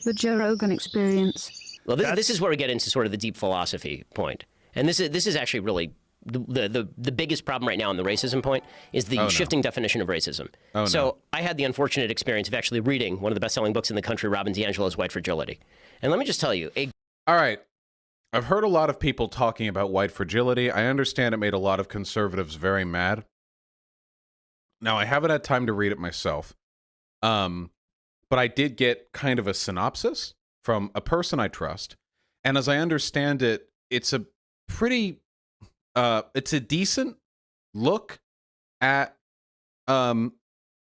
The Joe Rogan experience. Well, this is where we get into sort of the deep philosophy point. And this is actually really the biggest problem right now on the racism point is the shifting definition of racism. I had the unfortunate experience of actually reading one of the best-selling books in the country, Robin DiAngelo's White Fragility. And let me just tell you, all right. I've heard a lot of people talking about white fragility. I understand it made a lot of conservatives very mad. Now, I haven't had time to read it myself. But I did get kind of a synopsis from a person I trust. And as I understand it, it's a pretty, it's a decent look at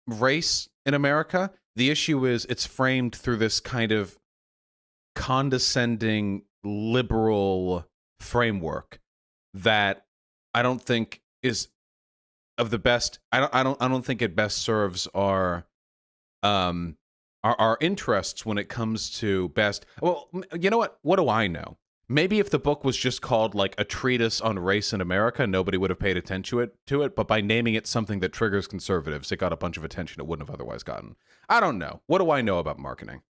race in America. The issue is it's framed through this kind of condescending liberal framework that I don't think is of the best. I don't think it best serves our interests when it comes to best. Well, you know what? What do I know? Maybe if the book was just called like a treatise on race in America, nobody would have paid attention to it. But by naming it something that triggers conservatives, it got a bunch of attention it wouldn't have otherwise gotten. I don't know. What do I know about marketing?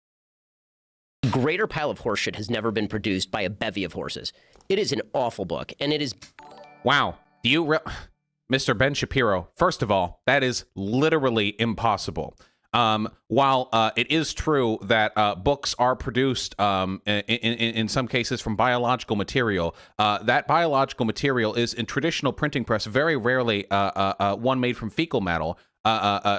Greater pile of horseshit has never been produced by a bevy of horses. It is an awful book, and it is... Wow. Do you... Mr. Bwn Shapiro, first of all, that is literally impossible. While it is true that books are produced in some cases from biological material, that biological material is in traditional printing press very rarely one made from fecal matter.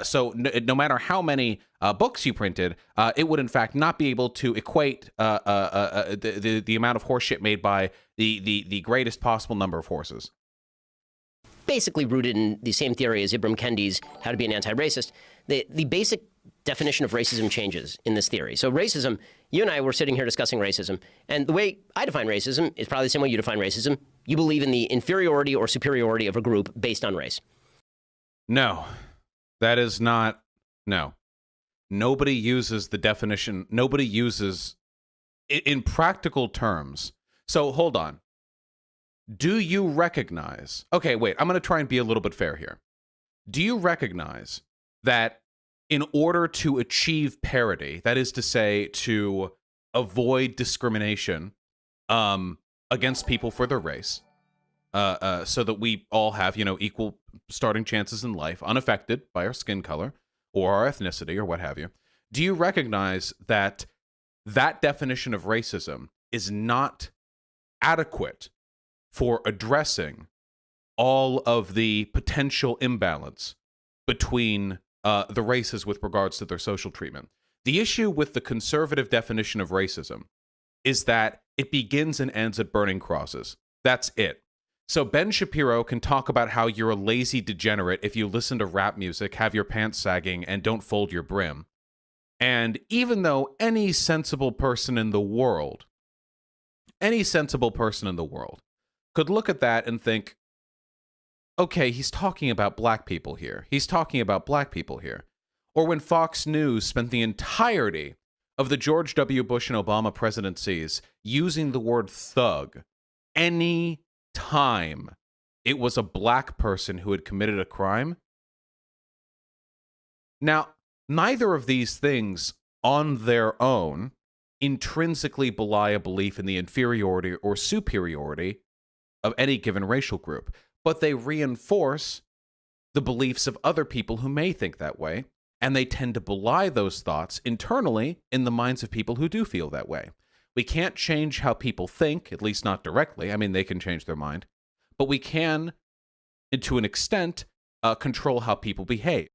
So no matter how many books you printed, it would in fact not be able to equate the amount of horse shit made by the greatest possible number of horses. Basically rooted in the same theory as Ibram Kendi's How to Be an Anti-Racist. The basic definition of racism changes in this theory. So racism, you and I were sitting here discussing racism, and the way I define racism is probably the same way you define racism. You believe in the inferiority or superiority of a group based on race. No, that is not, no. Nobody uses the definition, nobody uses, in practical terms. So hold on. Do you recognize, okay, wait, I'm going to try and be a little bit fair here. Do you recognize that in order to achieve parity, that is to say, to avoid discrimination against people for their race, so that we all have, equal starting chances in life, unaffected by our skin color or our ethnicity or what have you, do you recognize that that definition of racism is not adequate for addressing all of the potential imbalance between the races with regards to their social treatment? The issue with the conservative definition of racism is that it begins and ends at burning crosses. That's it. So Bwn Shapiro can talk about how you're a lazy degenerate if you listen to rap music, have your pants sagging, and don't fold your brim. And even though any sensible person in the world could look at that and think, okay, he's talking about black people here. He's talking about black people here. Or when Fox News spent the entirety of the George W. Bush and Obama presidencies using the word thug any time it was a black person who had committed a crime. Now, neither of these things on their own intrinsically belie a belief in the inferiority or superiority of any given racial group, but they reinforce the beliefs of other people who may think that way, and they tend to belie those thoughts internally in the minds of people who do feel that way. We can't change how people think, at least not directly. I mean, they can change their mind, but we can, to an extent, control how people behave.